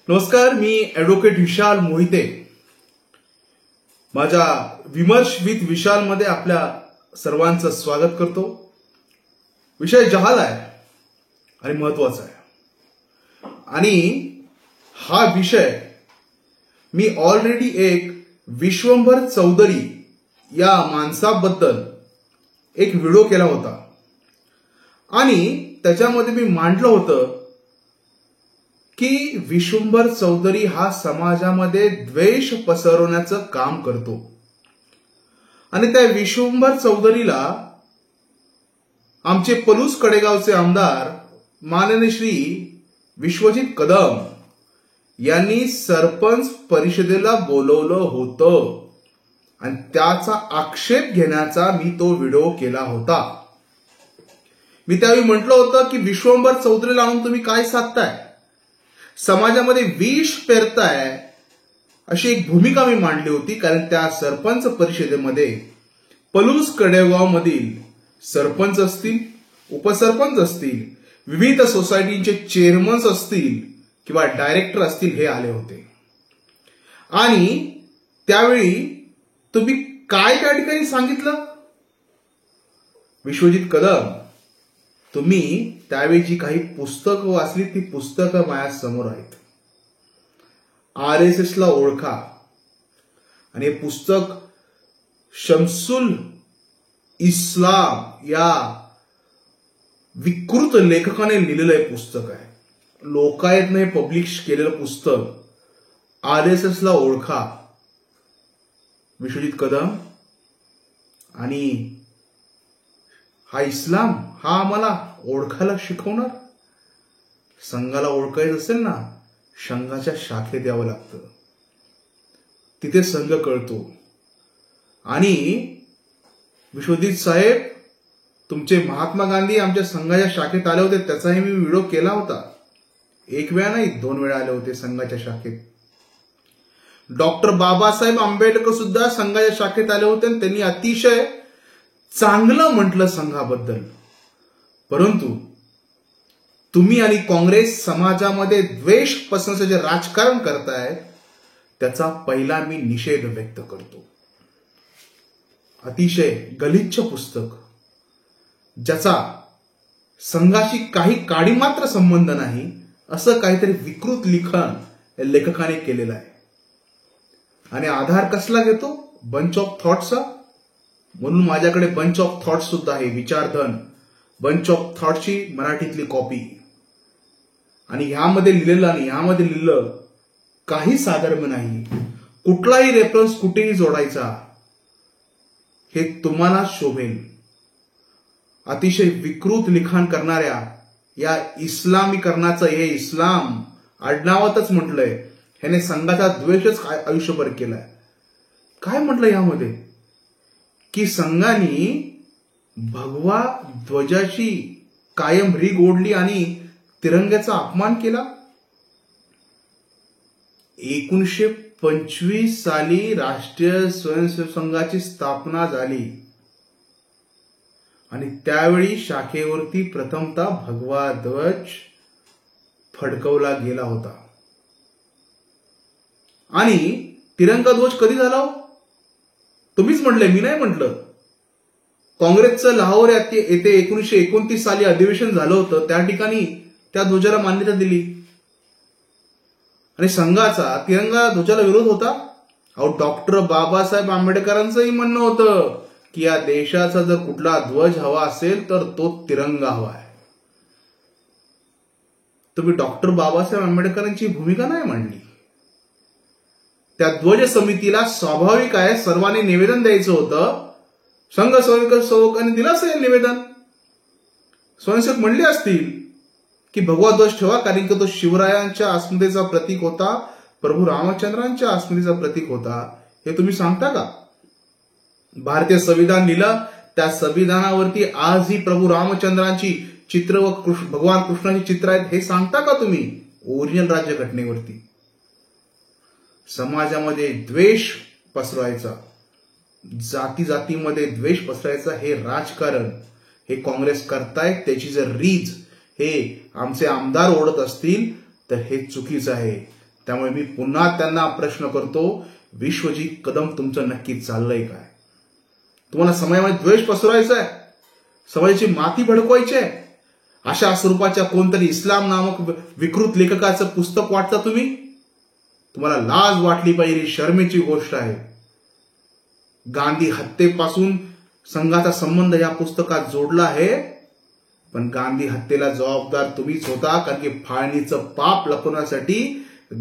नमस्कार, मी ॲडव्होकेट विशाल मोहिते. माझ्या विमर्श विथ विशाल मध्ये आपल्या सर्वांचं स्वागत करतो. विषय जहाल आहे आणि महत्वाचा आहे. आणि हा विषय मी ऑलरेडी एक विश्वंभर चौधरी या माणसाबद्दल एक व्हिडिओ केला होता आणि त्याच्यामध्ये मी मांडलं होतं की विश्वंभर चौधरी हा समाजामध्ये द्वेष पसरवण्याचं काम करतो. आणि त्या विश्वंभर चौधरीला आमचे पलूस कडेगावचे आमदार माननीय श्री विश्वजित कदम यांनी सरपंच परिषदेला बोलवलं होतं आणि त्याचा आक्षेप घेण्याचा मी तो व्हिडिओ केला होता. मी त्यावेळी म्हटलं होतं की विश्वंभर चौधरीला आणून तुम्ही काय साधताय, समाजामध्ये विष पेरताय, अशी एक भूमिका मी मांडली होती. कारण त्या सरपंच परिषदेमध्ये पलूस कडेगाव मधील सरपंच असतील, उपसरपंच असतील, विविध सोसायटीचे चेअरमन्स असतील किंवा डायरेक्टर असतील, हे आले होते. आणि त्यावेळी तुम्ही काय त्या ठिकाणी सांगितलं, विश्वजित कदम, तुम्ही त्यावेळी जी काही पुस्तकं वाचली ती पुस्तकं माझ्या समोर आहेत. RSS ला ओळखा आणि हे पुस्तक शमसुल इस्लाम या विकृत लेखकाने लिहिलेलं हे पुस्तक आहे. लोकायतने हे पब्लिश केलेलं पुस्तक. RSS ला ओळखा, विश्वजित कदम. आणि हा इस्लाम हा आम्हाला ओळखायला शिकवणार. संघाला ओळखायचं असेल ना, संघाच्या शाखेत यावं लागतं, तिथे संघ कळतो. आणि विश्वजित साहेब, तुमचे महात्मा गांधी आमच्या संघाच्या शाखेत आले होते, त्याचाही मी व्हिडिओ केला होता. एक वेळा नाही, 2 वेळा आले होते संघाच्या शाखेत. डॉक्टर बाबासाहेब आंबेडकर सुद्धा संघाच्या शाखेत आले होते आणि त्यांनी अतिशय चांगलं म्हटलं संघाबद्दल. परंतु तुम्ही आणि काँग्रेस समाजामध्ये द्वेष पसरवण्याचं जे राजकारण करतायत त्याचा पहिला मी निषेध व्यक्त करतो. अतिशय गलिच्छ पुस्तक, ज्याचा संघाशी काही काडी मात्र संबंध नाही, असं काहीतरी विकृत लिखाण लेखकाने केलेलं आहे. आणि आधार कसला घेतो, बंच ऑफ थॉट्सचा. म्हणून माझ्याकडे बंच ऑफ थॉट्स सुद्धा आहे, विचारधन बंच ऑफ थॉट्सची मराठीतली कॉपी. आणि ह्यामध्ये लिहिलेलं आणि ह्यामध्ये लिहिलेलं काही साधर्म्य नाही. कुठलाही रेफरन्स कुठेही जोडायचा हे तुम्हाला शोभेल. अतिशय विकृत लिखाण करणाऱ्या या इस्लामीकरणाचं, हे इस्लाम आडनावातच म्हटलंय, ह्याने संघाचा द्वेषच आयुष्यभर केलाय. काय म्हटलं यामध्ये की संघाने भगवा ध्वजाची कायम रीग ओढली आणि तिरंग्याचा अपमान केला. 1925 साली राष्ट्रीय स्वयंसेवक संघाची स्थापना झाली आणि त्यावेळी शाखेवरती प्रथमतः भगवा ध्वज फडकवला गेला होता. आणि तिरंगा ध्वज कधी झाला, तुम्हीच म्हटलंय, मी नाही म्हटलं. काँग्रेसचं लाहोर येथे 1929 साली अधिवेशन झालं होतं, त्या ठिकाणी त्या ध्वजाला मान्यता दिली. आणि संघाचा तिरंगा ध्वजाला विरोध होता. अहो, डॉक्टर बाबासाहेब आंबेडकरांचंही म्हणणं होतं की या देशाचा जर कुठला ध्वज हवा असेल तर तो तिरंगा हवा आहे. तुम्ही डॉक्टर बाबासाहेब आंबेडकरांची भूमिका नाही मांडली. त्या ध्वज समितीला स्वाभाविक आहे, सर्वांनी निवेदन द्यायचं होतं. संघ स्वयंसेवकांनी दिलं असेल निवेदन. स्वयंसेवक म्हणले असतील की भगवा ध्वज ठेवा, कारण की तो शिवरायांच्या अस्मितेचा प्रतीक होता, प्रभू रामचंद्रांच्या अस्मितेचा प्रतीक होता. हे तुम्ही सांगता का? भारतीय संविधान लिहिलं, त्या संविधानावरती आजही प्रभू रामचंद्रांची चित्र व भगवान कृष्णाची चित्र आहेत, हे सांगता का तुम्ही ओरिजिनल राज्यघटनेवरती? समाजामध्ये द्वेष पसरवायचा, जाती जातीमध्ये द्वेष पसरायचा, हे राजकारण हे काँग्रेस करतायत. त्याची जर रीज हे आमचे आमदार ओढत असतील तर हे चुकीचं आहे. त्यामुळे मी पुन्हा त्यांना प्रश्न करतो, विश्वजीत कदम तुमचं नक्की चाललंय काय? तुम्हाला समाजामध्ये द्वेष पसरवायचा आहे, समाजाची माती भडकवायची आहे? अशा स्वरूपाच्या कोणतरी इस्लाम नामक विकृत लेखकाचं पुस्तक वाटता तुम्ही? तुम्हाला लाज वाटली पाहिजे, शर्मेची गोष्ट आहे. गांधी हत्येपासून संघाचा संबंध या पुस्तकात जोडला आहे, पण गांधी हत्येला जबाबदार तुम्हीच होता, कारण की फाळणीचं पाप लपवण्यासाठी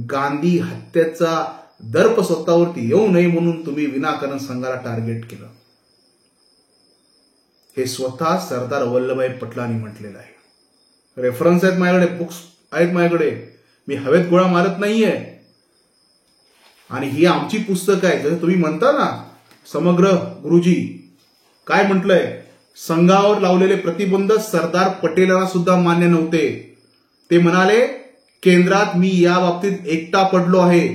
गांधी हत्येचा दर्प स्वतःवरती येऊ नये म्हणून तुम्ही विनाकारण संघाला टार्गेट केलं. हे स्वतः सरदार वल्लभभाई पटेलांनी म्हटलेलं आहे. रेफरन्स आहेत माझ्याकडे, बुक्स आहेत माझ्याकडे, मी हवेत गोळा मारत नाहीये. आणि ही आमची पुस्तकं आहेत. जसं तुम्ही म्हणता ना, समग्र गुरुजी काय म्हटलंय, संघावर लावलेले प्रतिबंध सरदार पटेलांना सुद्धा मान्य नव्हते. ते म्हणाले, केंद्रात मी या बाबतीत एकटा पडलो आहे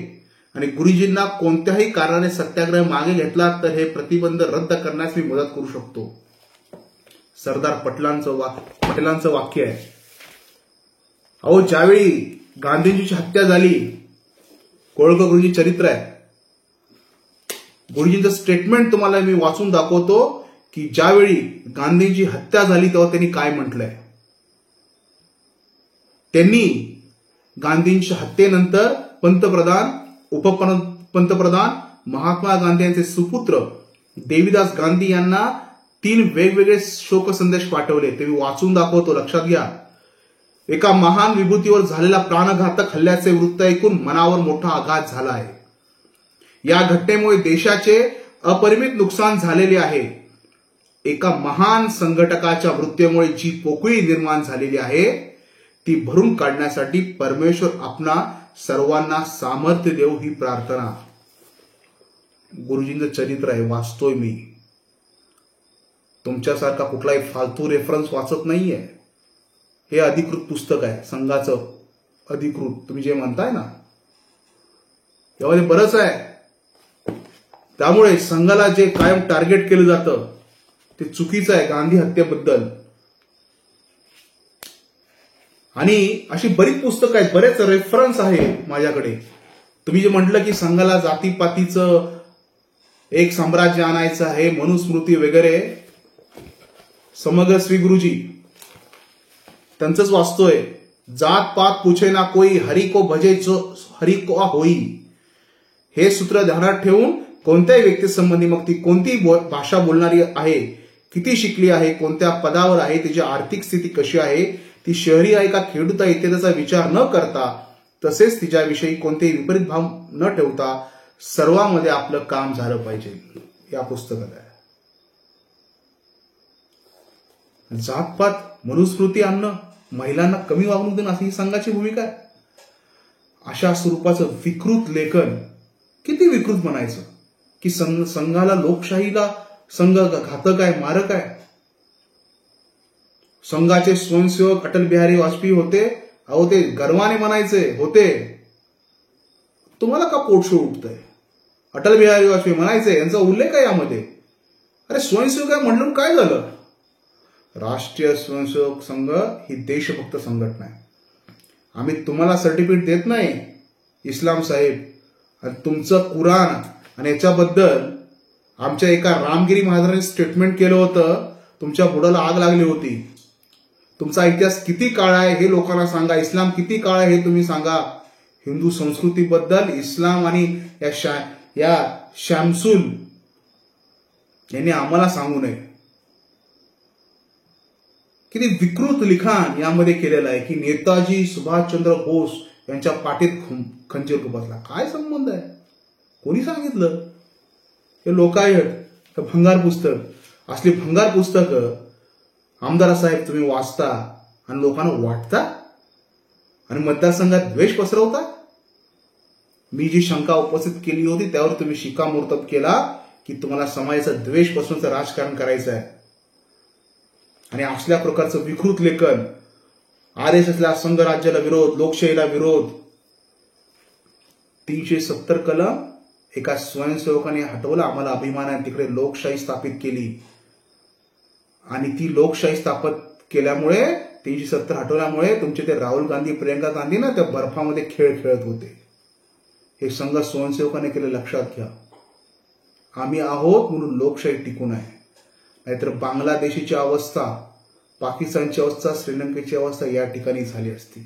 आणि गुरुजींना कोणत्याही कारणाने सत्याग्रह मागे घेतला तर हे प्रतिबंध रद्द करण्यास मी मदत करू शकतो. सरदार पटेलांचं वाक्य आहे. अहो, ज्यावेळी गांधीजींची हत्या झाली, कोळकर गुरुजी चरित्र आहे, गुरुजींचं स्टेटमेंट तुम्हाला मी वाचून दाखवतो की ज्यावेळी गांधींची हत्या झाली तेव्हा त्यांनी काय म्हटलंय. त्यांनी गांधींच्या हत्येनंतर उपपंतप्रधान महात्मा गांधी यांचे सुपुत्र देवीदास गांधी यांना 3 वेगवेगळे शोक संदेश पाठवले. ते मी वाचून दाखवतो, लक्षात घ्या. एका महान विभूतीवर झालेला प्राणघातक हल्ल्याचे वृत्त ऐकून मनावर मोठा आघात झाला आहे. या घटनेमुळे देशाचे अपरिमित नुकसान झालेले आहे. एका महान संघटकाच्या मृत्यूमुळे जी पोकळी निर्माण झालेली आहे ती भरून काढण्यासाठी परमेश्वर आपणा सर्वांना सामर्थ्य देऊ ही प्रार्थना. गुरुजींचं चरित्र आहे, वाचतोय मी. तुमच्यासारखा कुठलाही फालतू रेफरन्स वाचत नाहीये. हे अधिकृत पुस्तक आहे, संघाचं अधिकृत, तुम्ही जे म्हणताय ना, यामध्ये बरंच आहे. त्यामुळे संघाला जे कायम टार्गेट केलं जातं ते चुकीचं आहे गांधी हत्येबद्दल. आणि अशी बरीच पुस्तकं आहेत, बरेच रेफरन्स आहे माझ्याकडे. तुम्ही जे म्हटलं की संघाला जातीपातीचं एक साम्राज्य आणायचं आहे, मनुस्मृती वगैरे, समग्र श्री गुरुजी त्यांचंच वाचतोय. जात पात पूछे ना कोई, हरि को भजे जो हरि को होई. हे सूत्र ध्यानात ठेवून कोणत्याही व्यक्तीसंबंधी, मग ती कोणती भाषा बोलणारी आहे, किती शिकली आहे, कोणत्या पदावर आहे, तिची आर्थिक स्थिती कशी आहे, ती शहरी आहे का खेडूत आहे, इत्यादीचा विचार न करता, तसेच तिच्याविषयी कोणतेही विपरीत भाव न ठेवता सर्वांमध्ये आपलं काम झालं पाहिजे. या पुस्तकात आहे. जातपात, मनुस्मृती आणणं, महिलांना कमी वागणूक देणं, अशी ही संघाची भूमिका आहे. अशा स्वरूपाचं विकृत लेखन, किती विकृत म्हणायचं की संघाला, लोकशाहीला संघ घातक आहे, मारक आहे. संघाचे स्वयंसेवक अटल बिहारी वाजपेयी होते. अहो, ते गर्वाने म्हणायचे होते. तुम्हाला का पोटशोळ उठतंय? अटल बिहारी वाजपेयी म्हणायचे, यांचा उल्लेख आहे यामध्ये. अरे, स्वयंसेवक आहे म्हणून काय झालं? राष्ट्रीय स्वयंसेवक संघ ही देशभक्त संघटना आहे. आम्ही तुम्हाला सर्टिफिकेट देत नाही इस्लाम साहेब. आणि तुमचं कुराण आणि याच्याबद्दल आमच्या एका रामगिरी महाराजांनी स्टेटमेंट केलं होतं. तुमच्या बुडाला आग लागली होती. तुमचा इतिहास किती काळ आहे हे लोकांना सांगा. इस्लाम किती काळ आहे हे तुम्ही सांगा. हिंदू संस्कृतीबद्दल इस्लाम आणि या शॅमसूल यांनी आम्हाला सांगू नये. किती विकृत लिखाण यामध्ये केलेलं आहे की नेताजी सुभाषचंद्र बोस यांच्या पाठीत खंजीर खुपसला. काय संबंध आहे? कोणी सांगितलं? हे लोकायत भंगार पुस्तक, असली भंगार पुस्तकं आमदार साहेब तुम्ही वाचता आणि लोकांना वाटता आणि मतदारसंघात द्वेष पसरवता. मी जी शंका उपस्थित केली होती त्यावर तुम्ही शिक्कामोर्तब केला की तुम्हाला समाजाचा द्वेष पसरवण्याचं राजकारण करायचं आहे. आणि असल्या प्रकारचं विकृत लेखन, RSSला, संघराज्याला विरोध, लोकशाहीला विरोध, 370 कलम एका स्वयंसेवकाने हटवलं. आम्हाला अभिमान आहे, तिकडे लोकशाही स्थापित केली. आणि ती लोकशाही स्थापित केल्यामुळे, 370 हटवल्यामुळे तुमचे ते राहुल गांधी, प्रियंका गांधी ना त्या बर्फामध्ये खेळ खेळत होते. हे संघ स्वयंसेवकाने केलं लक्षात घ्या. आम्ही आहोत म्हणून लोकशाही टिकून आहे. नाहीतर बांगलादेशीची अवस्था, पाकिस्तानची अवस्था, श्रीलंकेची अवस्था या ठिकाणी झाली असती.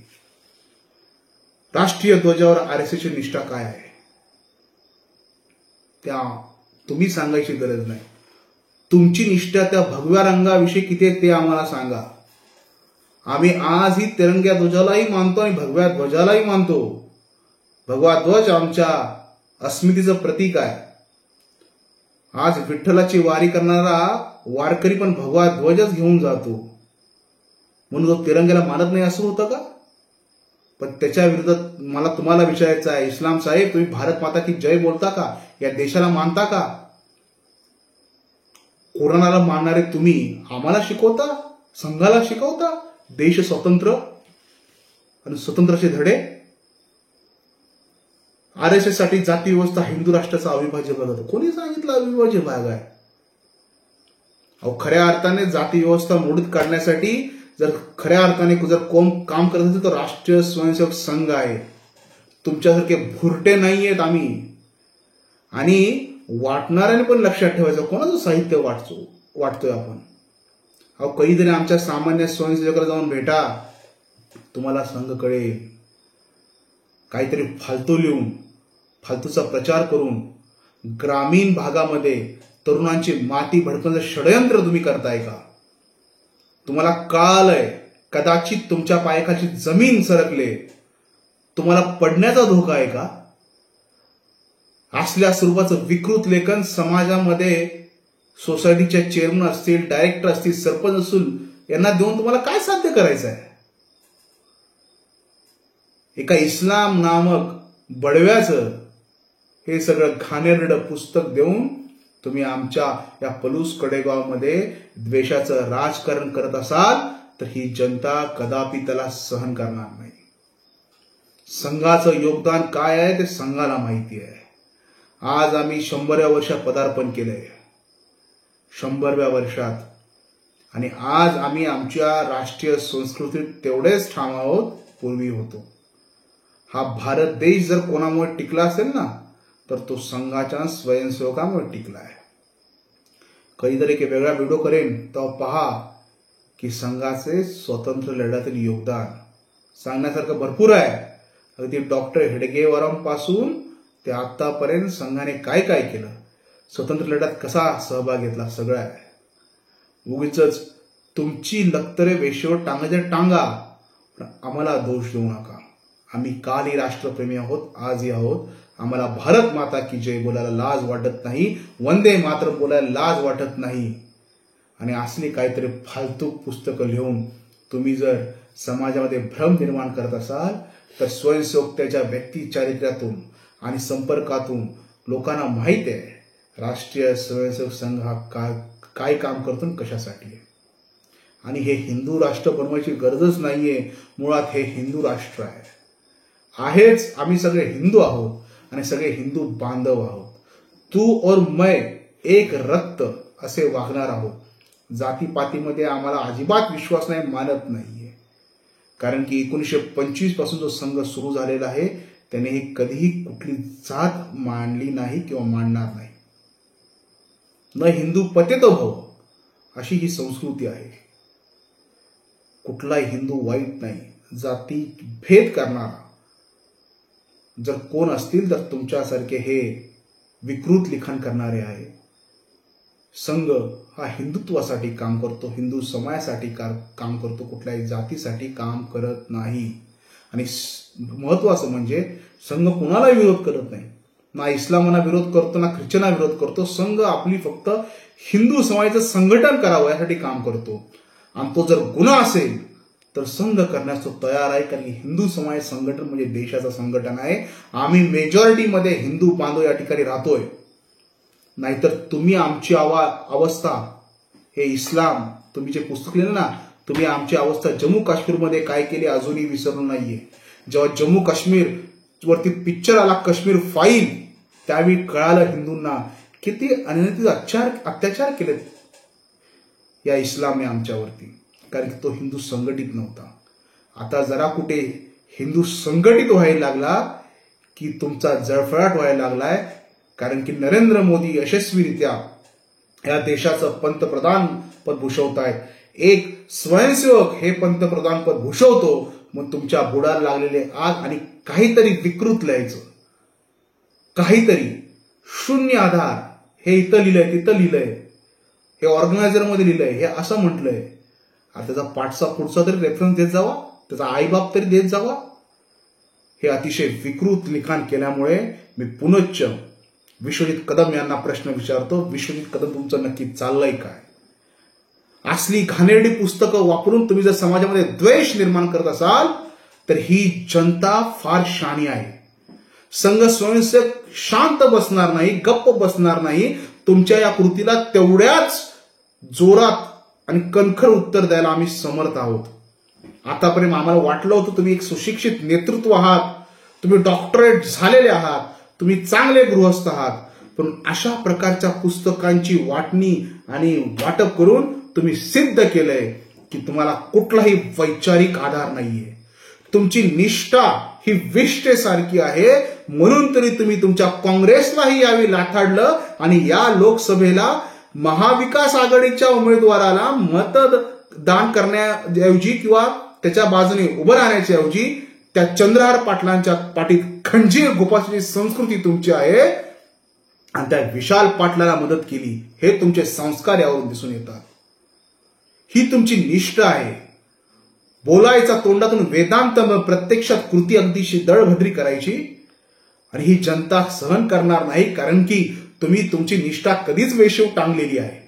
राष्ट्रीय ध्वजावर आरएसएसची निष्ठा काय आहे त्या तुम्ही सांगायची गरज नाही. तुमची निष्ठा त्या भगव्या रंगाविषयी किती आहे ते आम्हाला सांगा. आम्ही आजही तिरंग्या ध्वजालाही मानतो आणि भगव्या ध्वजालाही मानतो. भगवा ध्वज आमच्या अस्मितेचं प्रतीक आहे. आज विठ्ठलाची वारी करणारा वारकरी पण भगवा ध्वजच घेऊन जातो, म्हणून तो तिरंग्याला मानत नाही असं होतं का? पण त्याच्या विरोधात मला तुम्हाला विचारायचं आहे, इस्लाम साहेब, तुम्ही भारत माता की जय बोलता का? या देशाला मानता का? कोरोनाला मानणारे तुम्ही आम्हाला शिकवता, संघाला शिकवता देश स्वतंत्र आणि स्वतंत्राचे धडे. आरएसएस साठी जाती व्यवस्था हिंदू राष्ट्राचा अविभाज्य भाग होता. कोणी सांगितलं अविभाज्य भाग आहे? अहो, खऱ्या अर्थाने जाती व्यवस्था मोडीत काढण्यासाठी जर खऱ्या अर्थाने जर कोण काम करत असेल तर राष्ट्रीय स्वयंसेवक संघ आहे. तुमच्यासारखे भुरटे नाही आहेत आम्ही. आणि वाटणाऱ्याने पण लक्षात ठेवायचं, कोणाचं साहित्य वाटतोय आपण. अहो, कधीतरी आमच्या सामान्य स्वयंसेवकाला जाऊन भेटा, तुम्हाला संघ कळेल. काहीतरी फालतू लिहून, फालतूचा प्रचार करून ग्रामीण भागामध्ये तरुणांची माती भडकवण्याचं षडयंत्र तुम्ही करताय का? तुम्हाला कळालंय, कदाचित तुमच्या पायाखालची जमीन सरकले, तुम्हाला पडण्याचा धोका आहे का? असल्या स्वरूपाचं विकृत लेखन समाजामध्ये सोसायटीच्या चेअरमन असतील, डायरेक्टर असतील, सरपंच असतील, यांना देऊन तुम्हाला काय साध्य करायचं आहे? एका इस्लाम नामक बडव्याचं हे सगळं घाणेरडं पुस्तक देऊन तुम्ही आमच्या या पलूस कडेगावमध्ये द्वेषाचं राजकारण करत असाल तर ही जनता कदापि त्याला सहन करणार नाही. संघाचं योगदान काय आहे ते संघाला माहिती आहे. आज आम्ही 100व्या वर्षात पदार्पण केलंय, 100व्या वर्षात. आणि आज आम्ही आमच्या राष्ट्रीय संस्कृतीत तेवढेच ठाम आहोत पूर्वी होतो. हा भारत देश जर कोणामुळे टिकला असेल ना तर तो संघाच्या स्वयंसेवकामुळे टिकला आहे. कधीतरी एक वेगळा व्हिडिओ करेन तेव्हा पहा की संघाचे स्वतंत्र लढ्यातील योगदान सांगण्यासारखं भरपूर आहे. अगदी डॉक्टर हेडगेवारांपासून ते आतापर्यंत संघाने काय काय केलं, स्वतंत्र लढ्यात कसा सहभाग घेतला, सगळं आहे. उगीच तुमची लक्तरे वेशीवर टांगायचे टांगा, पण आम्हाला दोष देऊ नका. आम्ही कालही राष्ट्रप्रेमी आहोत, आजही आहोत. आम्हाला भारत माता की जय बोलायला लाज वाटत नाही, वंदे मातरम बोलायला लाज वाटत नाही. आणि असली काहीतरी फालतू पुस्तकं लिहून तुम्ही जर समाजामध्ये भ्रम निर्माण करत असाल तर स्वयंसेवक त्याच्या व्यक्ती चारित्र्यातून आणि संपर्कातून लोकांना माहित आहे राष्ट्रीय स्वयंसेवक संघ हा काय काम करतो आणि कशासाठी आहे. आणि हे हिंदू राष्ट्र बनवायची गरजच नाहीये. मुळात हे हिंदू राष्ट्र आहे. आहेच, आम्ही सगळे हिंदू आहोत आणि सगळे हिंदू बांधव आहोत. तू और मैं एक रक्त असे वागणार आहोत. जातीपातीमध्ये आम्हाला अजिबात विश्वास नाही, मानत नाहीये. कारण की 1925 पासून जो संघ सुरू झालेला आहे त्याने कधीही कुठली जात मांडली नाही किंवा मांडणार नाही. न हिंदू पतित भव अशी ही संस्कृती आहे. कुठलाही हिंदू वाईट नाही. जाती भेद करणारा जर कोण असतील तर तुमच्यासारखे हे विकृत लिखाण करणारे आहे. संघ हा हिंदुत्वासाठी काम करतो, हिंदू समाजासाठी काम करतो, कुठल्याही जातीसाठी काम करत नाही. आणि महत्वाचं म्हणजे संघ कुणाला विरोध करत नाही. ना इस्लामाला विरोध करतो ना ख्रिश्चनाला विरोध करतो. संघ आपली फक्त हिंदू समाजाचं संघटन करावं यासाठी काम करतो. आणि तो जर गुन्हा असेल तर संघ करण्यास तो तयार आहे. कारण की हिंदू समाज संघटन म्हणजे देशाचं संघटन आहे. आम्ही मेजॉरिटीमध्ये हिंदू बांधव या ठिकाणी राहतोय. नाहीतर तुम्ही आमची अवस्था हे इस्लाम तुम्ही जे पुस्तक लिहिलं ना, तुम्ही आमची अवस्था जम्मू काश्मीरमध्ये काय केली अजूनही विसरलो नाहीये. जेव्हा जम्मू काश्मीर वरती पिक्चर आला काश्मीर फाईल त्यावेळी कळालं हिंदूंना किती अनैतिक अत्याचार केलेत या इस्लामने आमच्यावरती. कारण की तो हिंदू संघटित नव्हता. आता जरा कुठे हिंदू संघटित व्हायला लागला की तुमचा जळफळाट व्हायला लागलाय, कारण की नरेंद्र मोदी यशस्वीरित्या या देशाचं पंतप्रधान पद भूषवतायत. एक स्वयंसेवक हे पंतप्रधान पद भूषवतो, मग तुमच्या बुडाला लागलेले आग आणि काहीतरी विकृत लिहायचं, काहीतरी शून्य आधार, हे इथं लिहिलंय तिथं लिहिलंय, हे ऑर्गनायझर मध्ये लिहिलंय, हे असं म्हटलंय. आता त्याचा पाठचा पुढचा तरी रेफरन्स देत जावा, त्याचा आईबाप तरी देत जावा. हे अतिशय विकृत लिखाण केल्यामुळे मी पुनश्च विश्वजित कदम यांना प्रश्न विचारतो, विश्वजित कदम तुमचं नक्की चाललंय काय? असली घाणेरडी पुस्तकं वापरून तुम्ही जर समाजामध्ये द्वेष निर्माण करत असाल तर ही जनता फार शहाणी आहे. संघ स्वयंसेवक शांत बसणार नाही, गप्प बसणार नाही. तुमच्या या कृतीला तेवढ्याच जोरात आणि कणखर उत्तर द्यायला आम्ही समर्थ आहोत. आतापर्यंत आम्हाला वाटलं होतं तुम्ही एक सुशिक्षित नेतृत्व आहात, तुम्ही डॉक्टरेट झालेले आहात, तुम्ही चांगले गृहस्थ आहात, पण अशा प्रकारच्या पुस्तकांची वाटणी आणि वाटप करून तुम्ही सिद्ध केलंय की तुम्हाला कुठलाही वैचारिक आधार नाहीये. तुमची निष्ठा ही विष्ठेसारखी आहे, म्हणून तरी तुम्ही तुमच्या काँग्रेसलाही यावेळी लाथाडलं आणि या लोकसभेला महाविकास आघाडीच्या उमेदवाराला मतदान करण्याऐवजी किंवा त्याच्या बाजूने उभं राहण्याच्या ऐवजी त्या चंद्रहार पाटलांच्या पाठीत खंजीर गोपाळची संस्कृती तुमची आहे आणि त्या विशाल पाटलाला मदत केली, हे तुमचे संस्कार यावरून दिसून येतात. ही तुमची निष्ठा आहे. बोलायचा तोंडातून वेदांत, प्रत्यक्षात कृती अगदीशी दळभद्री करायची, आणि ही जनता सहन करणार नाही, कारण की तुम्ही तुमची निष्ठा कधीच वेशीव टांगलेली आहे.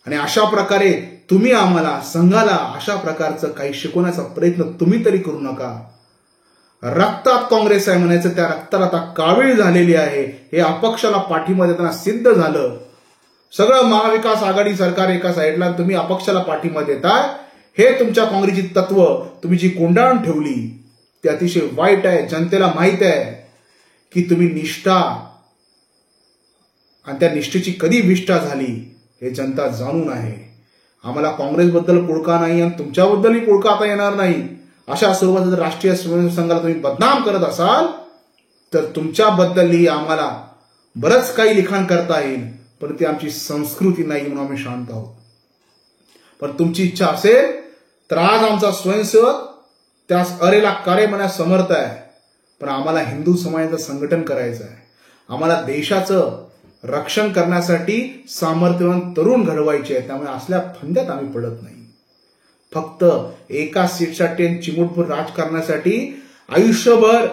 आणि अशा प्रकारे तुम्ही आम्हाला संघाला अशा प्रकारचं काही शिकवण्याचा प्रयत्न तुम्ही तरी करू नका. रक्तात काँग्रेस आहे म्हणायचं, त्या रक्ताला आता कावीळ झालेली आहे, हे अपक्षाला पाठिंबा देताना सिद्ध झालं. सगळं महाविकास आघाडी सरकार एका साईडला, तुम्ही अपक्षाला पाठिंबा देताय. हे तुमच्या काँग्रेसची तत्व तुम्ही जी कोंडाळून ठेवली ती अतिशय वाईट आहे. जनतेला माहित आहे की तुम्ही निष्ठा आणि त्या निष्ठेची कधी विष्ठा झाली हे जनता जाणून आहे. आम्हाला काँग्रेसबद्दल पुळका नाही आणि तुमच्याबद्दलही पुळका आता येणार नाही. अशा स्वरूपाचं जर राष्ट्रीय स्वयंसेवक संघाला तुम्ही बदनाम करत असाल तर तुमच्याबद्दलही आम्हाला बरंच काही लिखाण करता येईल, पण ती आमची संस्कृती नाही म्हणून आम्ही शांत आहोत. पण तुमची इच्छा असेल तर आज आमचा स्वयंसेवक त्यास अरेला कारे म्हणण्यास समर्थ आहे. पण आम्हाला हिंदू समाजाचं संघटन करायचं आहे. आम्हाला देशाचं रक्षण करण्यासाठी सामर्थ्यवान तरुण घडवायचे आहे. त्यामुळे असल्या फंद्यात आम्ही पडत नाही. फक्त एका सीटसाठी आणि चिमूटभर राजकारणासाठी आयुष्यभर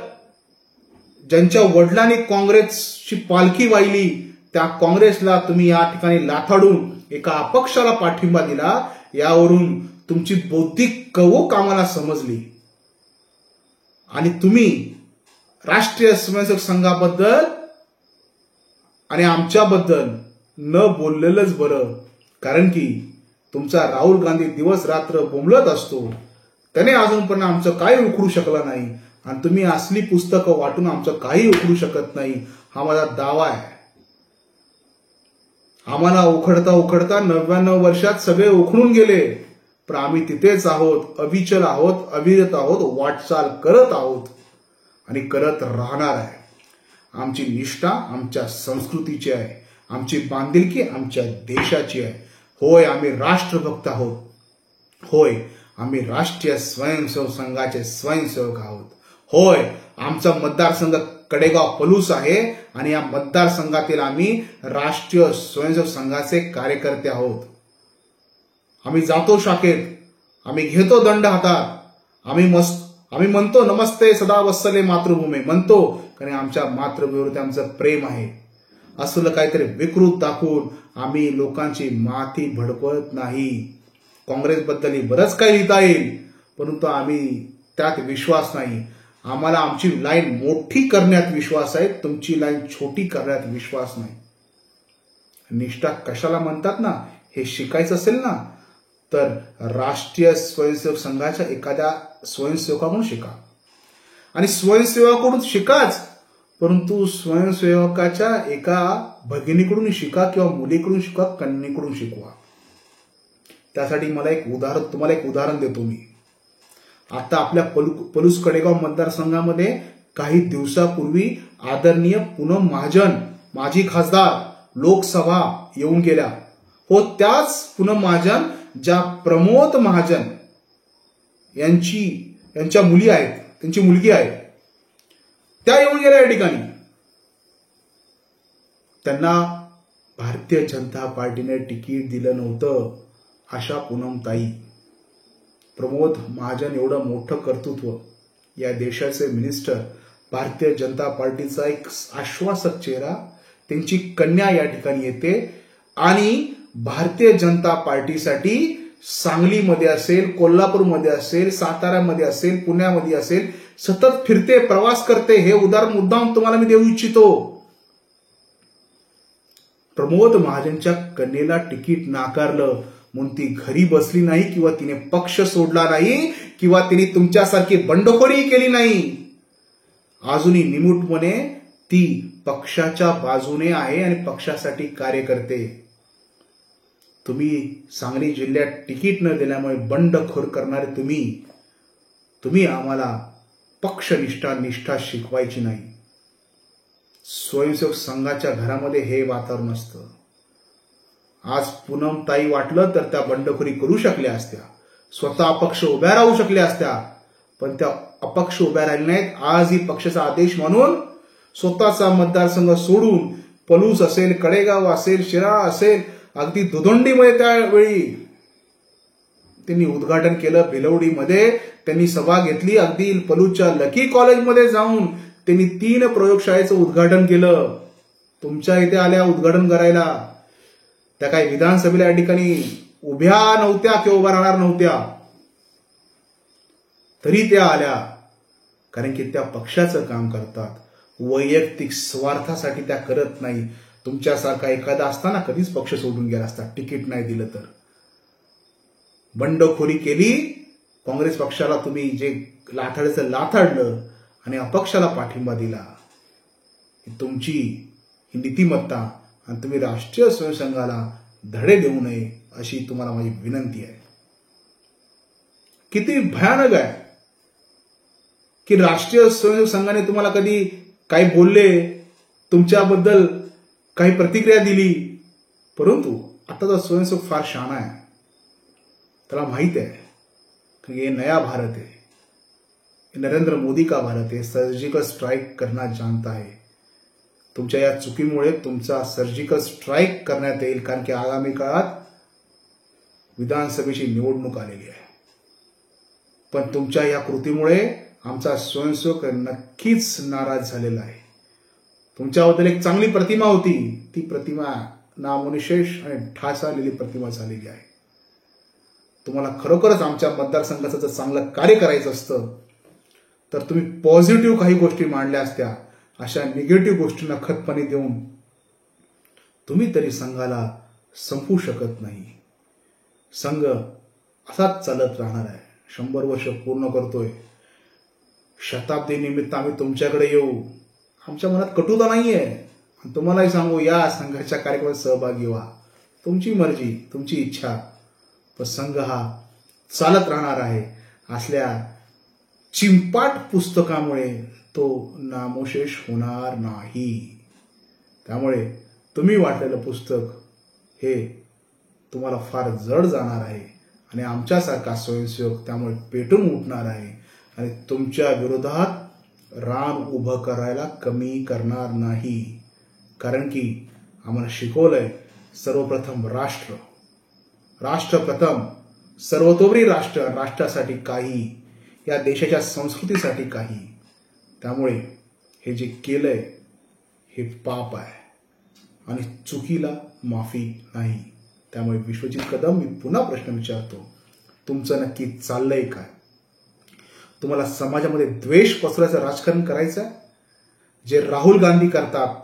ज्यांच्या वडिलांनी काँग्रेसची पालखी वाहिली त्या काँग्रेसला तुम्ही या ठिकाणी लाथाडून एका अपक्षाला पाठिंबा दिला. यावरून तुमची बौद्धिक कवूक आम्हाला समजली आणि तुम्ही राष्ट्रीय स्वयंसेवक संघाबद्दल आणि आमच्याबद्दल न बोललेलंच बरं. कारण की तुमचा राहुल गांधी दिवस रात्र बोंबलत असतो, त्याने अजूनपर्यंत आमचं काही उखडू शकलं नाही, आणि तुम्ही असली पुस्तकं वाटून आमचं काही उखडू शकत नाही, हा माझा दावा आहे. आम्हाला उखडता उखडता 99 वर्षात सगळे उखडून गेले, पण आम्ही तिथेच आहोत, अविचल आहोत, अविरत आहोत, वाटचाल करत आहोत आणि करत राहणार आहे. आमची निष्ठा आमच्या संस्कृतीची आहे, आमची बांधिलकी आमच्या देशाची आहे. होय, आम्ही राष्ट्रभक्त आहोत. होय, आम्ही राष्ट्रीय स्वयंसेवक संघाचे स्वयंसेवक आहोत. होय, आमचा मतदारसंघ कडेगाव पलूस आहे आणि या मतदारसंघातील आम्ही राष्ट्रीय स्वयंसेवक संघाचे कार्यकर्ते आहोत. आम्ही जातो शाखेत, आम्ही घेतो दंड हातात, आम्ही म्हणतो नमस्ते सदा वत्सले मातृभूमी म्हणतो, कारण आमच्या मातृभूमीवरती आमचं प्रेम आहे. असलं काहीतरी विकृत दाखवून आम्ही लोकांची माथी भडकवत नाही. काँग्रेसबद्दल बरंच काही लिहिता येईल, परंतु आम्ही त्यात विश्वास नाही. आम्हाला आमची लाईन मोठी करण्यात विश्वास आहे, तुमची लाईन छोटी करण्यात विश्वास नाही. निष्ठा कशाला म्हणतात ना, हे शिकायचं असेल ना तर राष्ट्रीय स्वयंसेवक संघाच्या एखाद्या स्वयंसेवकाकडून शिका. आणि स्वयंसेवकाकडून शिकाच, परंतु स्वयंसेवकाच्या एका भगिनीकडून शिका किंवा मुलीकडून शिका, कन्येकडून शिकवा. त्यासाठी मला तुम्हाला एक उदाहरण देतो मी. आता आपल्या पलूस कडेगाव मतदारसंघामध्ये काही दिवसापूर्वी आदरणीय पूनम महाजन माजी खासदार लोकसभा येऊन गेल्या. हो, त्याच पूनम महाजन ज्या प्रमोद महाजन यांच्या मुली आहेत, त्यांची मुलगी आहे, त्या येऊन गेल्या या ठिकाणी. त्यांना भारतीय जनता पार्टीने तिकीट दिलं नव्हतं. अशा पूनमताई, प्रमोद महाजन एवढं मोठं कर्तृत्व, या देशाचे मिनिस्टर, भारतीय जनता पार्टीचा एक आश्वासक चेहरा, त्यांची कन्या या ठिकाणी येते आणि भारतीय जनता पार्टीसाठी सांगलीमध्ये असेल, कोल्हापूरमध्ये असेल, साताऱ्यामध्ये असेल, पुण्यामध्ये असेल सतत फिरते, प्रवास करते. हे उदाहरण मुद्दाम तुम्हाला मी देऊ इच्छितो. प्रमोद महाजनच्या कन्येला तिकीट नाकारलं म्हणून ती घरी बसली नाही किंवा तिने पक्ष सोडला नाही किंवा तिने तुमच्यासारखी बंडखोरी केली नाही. अजूनही निमूटपणे ती पक्षाच्या बाजूने आहे आणि पक्षासाठी कार्य करते. तुम्ही सांगली जिल्ह्यात तिकीट न दिल्यामुळे बंडखोर करणारे तुम्ही आम्हाला पक्षनिष्ठा निष्ठा शिकवायची नाही. स्वयंसेवक संघाच्या घरामध्ये हे वातावरण असतं. आज पूनमताई वाटलं तर त्या बंडखोरी करू शकल्या असत्या, स्वतः अपक्ष उभ्या राहू शकल्या असत्या, पण त्या अपक्ष उभ्या राहिल्या नाहीत. आजही पक्षाचा आदेश म्हणून स्वतःचा मतदारसंघ सोडून पलूस असेल, कडेगाव असेल, शिराळा असेल, अगदी दुधोंडीमध्ये त्यावेळी त्यांनी उद्घाटन केलं. भिलवडीमध्ये त्यांनी सभा घेतली. अगदी पलूसच्या लकी कॉलेजमध्ये जाऊन त्यांनी 3 प्रयोगशाळेचं उद्घाटन केलं. तुमच्या इथे आल्या उद्घाटन करायला. त्या काही विधानसभेला या ठिकाणी उभ्या नव्हत्या किंवा उभ्या राहणार नव्हत्या, तरी त्या आल्या, कारण की त्या पक्षाचं काम करतात. वैयक्तिक स्वार्थासाठी त्या करत नाही. तुमच्यासारखा एखादा असताना कधीच पक्ष सोडून गेला असता तिकीट नाही दिलं तर. बंडखोरी केली, काँग्रेस पक्षाला तुम्ही जे लाथाडचं लाथाडलं आणि अपक्षाला पाठिंबा दिला. तुमची ही नीतिमत्ता आणि तुम्ही राष्ट्रीय स्वयंसेवकांना धडे देऊ नये अशी तुम्हाला माझी विनंती आहे. किती भयानक आहे की राष्ट्रीय स्वयंसेवक संघाने तुम्हाला कधी काही बोलले, तुमच्याबद्दल काही प्रतिक्रिया दिली, परंतु आताचा स्वयंसेवक फार शहाणा आहे. त्याला माहित आहे की ये नया भारत है, नरेंद्र मोदी का भारत है, सर्जिकल स्ट्राइक करना जानता है. तुमच्या या चुकीमुळे तुमचा सर्जिकल स्ट्राइक करण्यात येईल, कारण की आगामी काळात विधानसभेची निवडणूक आलेली आहे. पण तुमच्या या कृतीमुळे आमचा स्वयंसेवक नक्कीच नाराज झालेला आहे. तुमच्याबद्दल एक चांगली प्रतिमा होती, ती प्रतिमा नामोनिशेष आणि ढासळलेली प्रतिमा झालेली आहे. तुम्हाला खरोखरच आमच्या मतदारसंघाचं जर चांगलं कार्य करायचं असतं तर तुम्ही पॉझिटिव्ह काही गोष्टी मांडल्या असत्या. अशा निगेटिव्ह गोष्टींना खतपाणी देऊन तुम्ही तरी संघाला संपवू शकत नाही. संघ असाच चालत राहणार आहे. 100 वर्ष पूर्ण करतोय. शताब्दी निमित्त आम्ही तुमच्याकडे येऊ. आमच्या मनात कटुता नाहीये. तुम्हालाही सांगू, या संघाच्या कार्यक्रमात सहभागी व्हा. तुमची मर्जी, तुमची इच्छा, पण संघ हा चालत राहणार आहे. असल्या चिंपाट पुस्तकामुळे तो नामोशेष होणार नाही. त्यामुळे तुम्ही वाटलेलं पुस्तक हे तुम्हाला फार जड जाणार आहे आणि आमच्यासारखा स्वयंसेवक त्यामुळे पेटून उठणार आहे आणि तुमच्या विरोधात रान उभं करायला कमी करणार नाही. कारण की आम्हाला शिकवलंय सर्वप्रथम राष्ट्र प्रथम, सर्वतोपरी राष्ट्र, राष्ट्रासाठी काही, या देशाच्या संस्कृतीसाठी काही. त्यामुळे हे जे केलंय हे पाप आहे आणि चुकीला माफी नाही. त्यामुळे विश्वजित कदम, मी पुन्हा प्रश्न विचारतो, तुमचं नक्की चाललंय काय? तुम्हाला समाजामध्ये द्वेष पसरवायचं राजकारण करायचं आहे? जे राहुल गांधी करतात,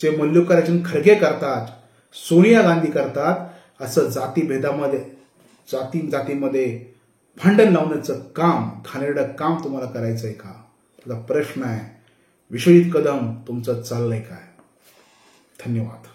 जे मल्लिकार्जुन खरगे करतात, सोनिया गांधी करतात, असं जातीमध्ये भांडण लावण्याचं काम, घाणेरडं काम तुम्हाला करायचंय का? तुझा प्रश्न आहे. विश्वजित कदम, तुमचं चाललंय काय? धन्यवाद.